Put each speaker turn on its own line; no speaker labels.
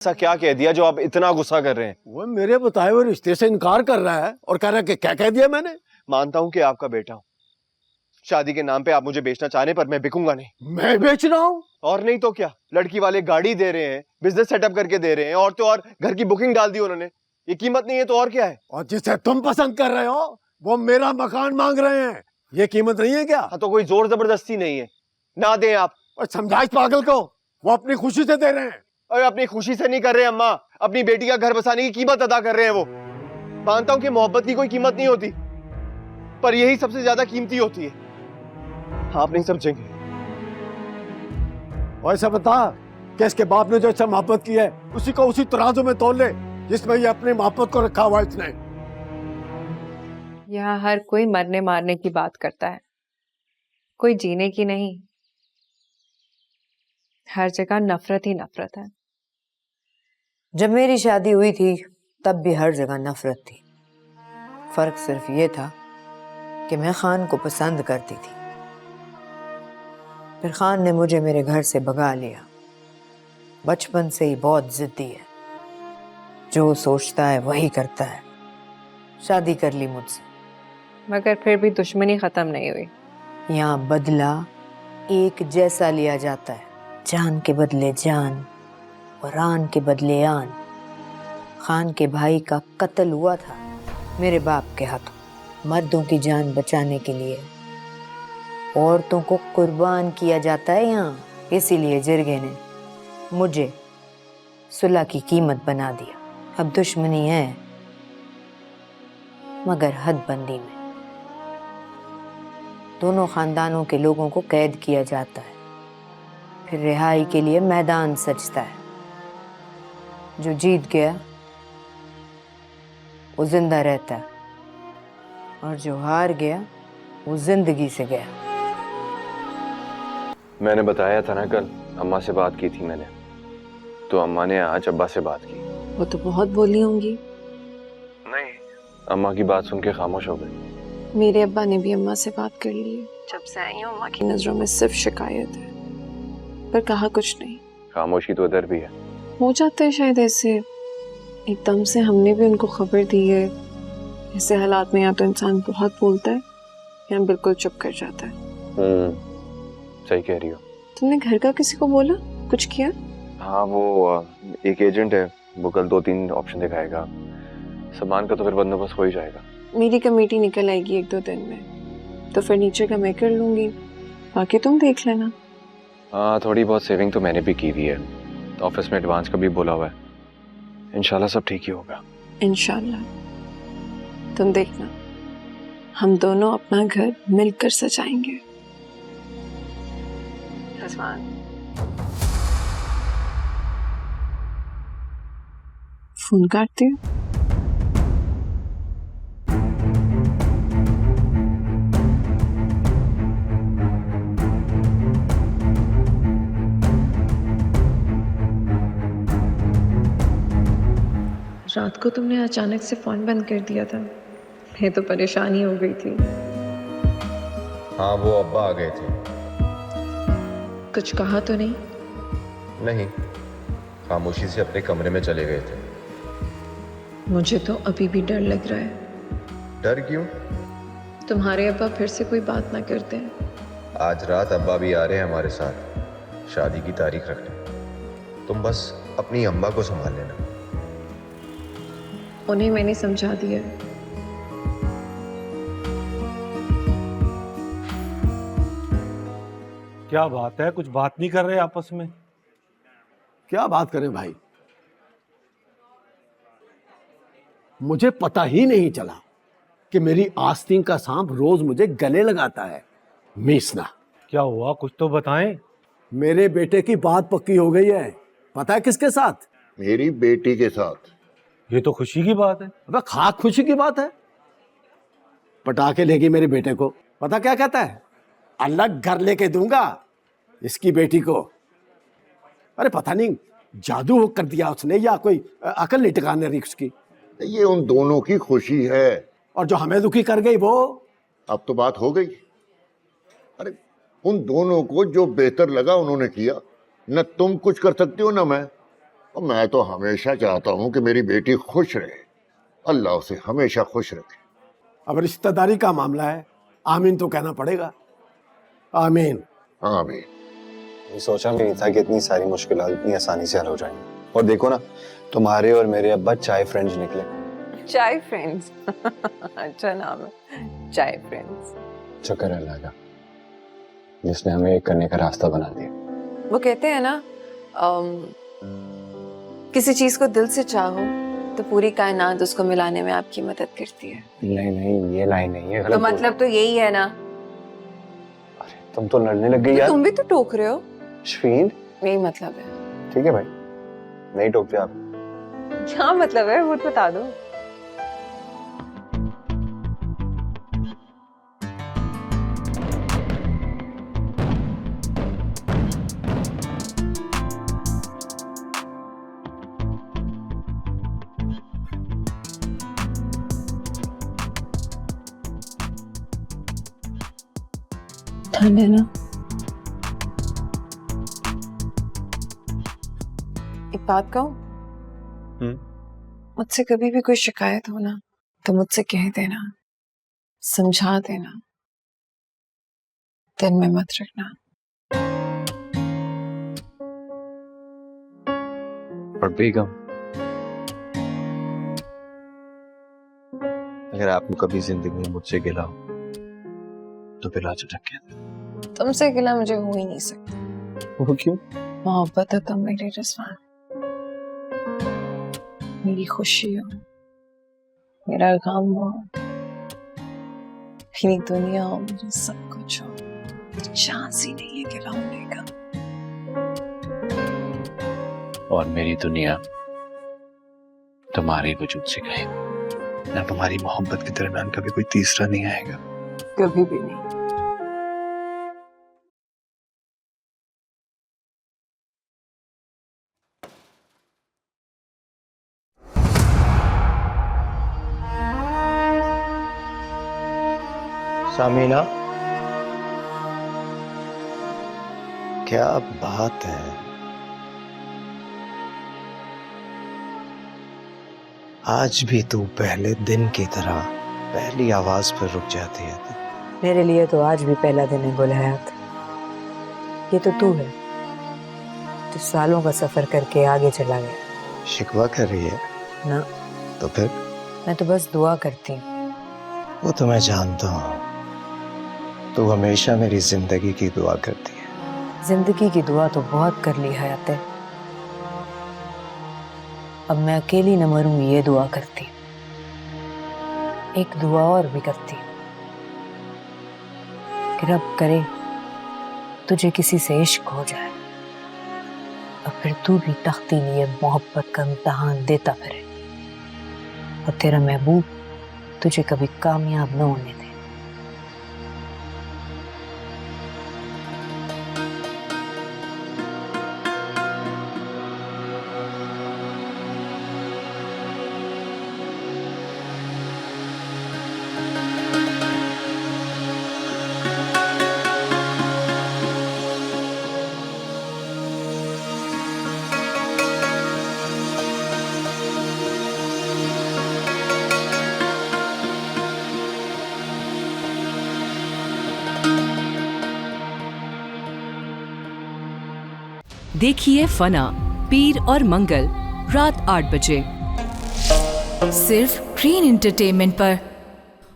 ऐसा क्या कह दिया जो आप इतना गुस्सा कर रहे हैं?
वो मेरे बताए हुए रिश्ते से इनकार कर रहा है और कह रहा है कि क्या कह दिया मैंने।
मानता हूं कि आपका बेटा हूं, शादी के नाम पे आप मुझे बेचना चाह रहे हैं, पर मैं बिकूंगा नहीं।
मैं बेच रहा हूँ?
और नहीं तो क्या, लड़की वाले गाड़ी दे रहे हैं, बिजनेस सेटअप करके दे रहे हैं, और तो और घर की बुकिंग डाल दी उन्होंने। ये कीमत नहीं है तो और क्या है?
और जिसे तुम पसंद कर रहे हो वो मेरा मकान मांग रहे हैं, ये कीमत नहीं है क्या?
हाँ, तो कोई जोर जबरदस्ती नहीं है, ना दें आप।
और समझाइश पागल को, वो अपनी खुशी से दे रहे हैं।
और अपनी खुशी से नहीं कर रहे अम्मा, अपनी बेटी का घर बसाने की कीमत अदा कर रहे हैं वो। मानता हूं कि मोहब्बत की कोई कीमत नहीं होती, पर यही सबसे ज्यादा कीमती होती है। आप नहीं समझेंगे।
और ऐसा बता कि इसके बाप ने जो इससे मोहब्बत की है उसी को उसी तराजू में तोल ले जिसमें ये अपनी मोहब्बत को रखा हुआ इसने।
यहाँ हर कोई मरने मारने की बात करता है, कोई जीने की नहीं। हर जगह नफरत ही नफरत है।
जब मेरी शादी हुई थी तब भी हर जगह नफरत थी। फर्क सिर्फ ये था कि मैं खान को पसंद करती थी, फिर खान ने मुझे मेरे घर से भगा लिया। बचपन से ही बहुत जिद्दी है, जो सोचता है वही करता है। शादी कर ली मुझसे,
मगर फिर भी दुश्मनी खत्म नहीं हुई।
यहाँ बदला एक जैसा लिया जाता है, जान के बदले जान और आन के बदले आन। खान के भाई का कत्ल हुआ था मेरे बाप के हाथों। मर्दों की जान बचाने के लिए औरतों को कुर्बान किया जाता है यहाँ, इसीलिए जिरगे ने मुझे सुलह की कीमत बना दिया। अब दुश्मनी है मगर हदबंदी में। दोनों खानदानों के लोगों को कैद किया जाता है, फिर रिहाई के लिए मैदान सजता है। जो जीत गया वो जिंदा रहता है और जो हार गया वो जिंदगी से गया।
मैंने बताया था ना कल, अम्मा से बात की थी मैंने, तो अम्मा ने आज अब्बा से बात की।
वो तो बहुत बोली होंगी।
नहीं, अम्मा की बात सुन के खामोश हो गई।
मेरे अब्बा ने भी अम्मा से बात कर ली। जब से आई हूँ अम्मा की नजरों में सिर्फ शिकायत है, पर कहा कुछ नहीं।
खामोशी तो इधर भी है।
हो जाता है शायद ऐसे, एकदम से हमने भी उनको खबर दी है। ऐसे हालात में या तो इंसान बहुत बोलता है या बिल्कुल चुप कर जाता है।
सही कह रही हो।
तुमने घर का किसी को बोला, कुछ किया?
हाँ, वो एक एजेंट है, वो कल 2-3 ऑप्शन दिखाएगा। सामान का तो फिर बंदोबस्त हो ही जाएगा।
मेरी कमेटी निकल आएगी 1-2 दिन में, तो फर्नीचर का मैं कर लूंगी, बाकी तुम देख लेना।
हाँ, थोड़ी बहुत सेविंग तो मैंने भी की दी है, ऑफिस में एडवांस का भी बोला हुआ है। इंशाल्लाह सब ठीक ही होगा।
इंशाल्लाह। तुम देखना, हम दोनों अपना घर मिलकर सजाएंगे। आसमान। फोन काटती हूँ। रात को तुमने अचानक से फोन बंद कर दिया था, मैं तो परेशानी हो गई थी।
हाँ, वो अब्बा आ गए थे।
कुछ कहा तो नहीं?
नहीं, खामोशी से अपने कमरे में चले गए थे।
मुझे तो अभी भी डर लग रहा है।
डर क्यों?
तुम्हारे अब्बा फिर से कोई बात ना करते हैं।
आज रात अब्बा भी आ रहे हैं हमारे साथ शादी की तारीख रखने। तुम बस अपनी अम्मा को संभाल लेना।
उन्हें मैंने समझा दिया।
क्या बात है, कुछ बात नहीं कर रहे आपस में? क्या बात करें भाई, मुझे पता ही नहीं चला कि मेरी आस्तीन का सांप रोज मुझे गले लगाता है। मीसना,
क्या हुआ, कुछ तो बताएं।
मेरे बेटे की बात पक्की हो गई है। पता है किसके साथ?
मेरी बेटी के साथ।
ये तो खुशी की बात है।
अबे खाक खुशी की बात है। पटाखे लेगी मेरे बेटे को, पता क्या कहता है? अलग घर लेके दूंगा इसकी बेटी को। अरे पता नहीं जादू कर दिया उसने या कोई अकल नहीं ठिकाने रही उसकी।
ये उन दोनों की खुशी है।
और जो हमें दुखी कर गई वो।
अब तो बात हो गई। अरे उन दोनों को जो बेहतर लगा उन्होंने किया, न तुम कुछ कर सकती हो न मैं। और मैं तो हमेशा चाहता हूं कि मेरी बेटी खुश रहे। अल्लाह उसे हमेशा खुश रखे।
अब रिश्तेदारी का मामला है, आमीन तो कहना पड़ेगा। आमीन।
आमीन।
ये सोचा भी नहीं था कि इतनी सारी मुश्किलात इतनी आसानी से हल हो जाएंगी। और देखो ना, तुम्हारे और मेरे अब्बा चाय फ्रेंड्स निकले।
चाय फ्रेंड्स अच्छा नाम है, चाय फ्रेंड्स।
शुक्र है अल्लाह का जिसने हमें एक करने का रास्ता बना दिया।
वो कहते हैं ना, किसी चीज को दिल से चाहो तो पूरी कायनात उसको मिलाने में आपकी मदद करती है।
नहीं नहीं, ये लाइन नहीं है।
तो मतलब तो यही है ना।
अरे तुम तो लड़ने लग गई
तो
यार।
तुम भी तो टोक रहे हो।
शफीन,
यही मतलब है।
ठीक है भाई, नहीं टोकते आप।
क्या मतलब है, वो बता दो। ध्यान देना। एक बात कहूं, मुझसे कभी भी कोई शिकायत हो ना तो मुझसे कह देना, समझा देना, दिल में मत रखना।
और बेगम, अगर आपको कभी जिंदगी में मुझसे गिला हो तो बिला झटक के दे।
तुमसे गिला मुझे हो ही नहीं सकता।
वो क्यों?
मोहब्बत है तुम मेरे रिजवान, मेरी खुशी हो, मेरा गम हो, मेरी दुनिया हो, मेरा सब कुछ हो। चांस ही नहीं है गिला होने का।
और मेरी दुनिया तुम्हारे वजूद से गई। अब हमारी मोहब्बत के दरमियान कभी कोई तीसरा नहीं आएगा।
कभी भी नहीं।
सामीना, क्या बात है? आज भी तू पहले दिन की तरह पहली आवाज पर रुक जाती है।
मेरे लिए तो आज भी पहला दिन है गुल हयात। ये तो तू है जो सालों का सफर करके आगे चला गया।
शिकवा कर रही है
ना,
तो फिर?
मैं तो बस दुआ करती हूँ।
वो तो मैं जानता हूँ, तू हमेशा मेरी जिंदगी की दुआ करती है।
जिंदगी की दुआ तो बहुत कर ली हयात है, अब मैं अकेली न मरूं ये दुआ करती हूँ। एक दुआ और भी करती हूँ कि रब करे तुझे किसी से इश्क हो जाए और फिर तू भी तख्ती लिए मोहब्बत का इम्तहान देता फिरे और तेरा महबूब तुझे कभी कामयाब न होने दे।
देखिए फना पीर और मंगल रात 8 बजे सिर्फ ग्रीन एंटरटेनमेंट पर।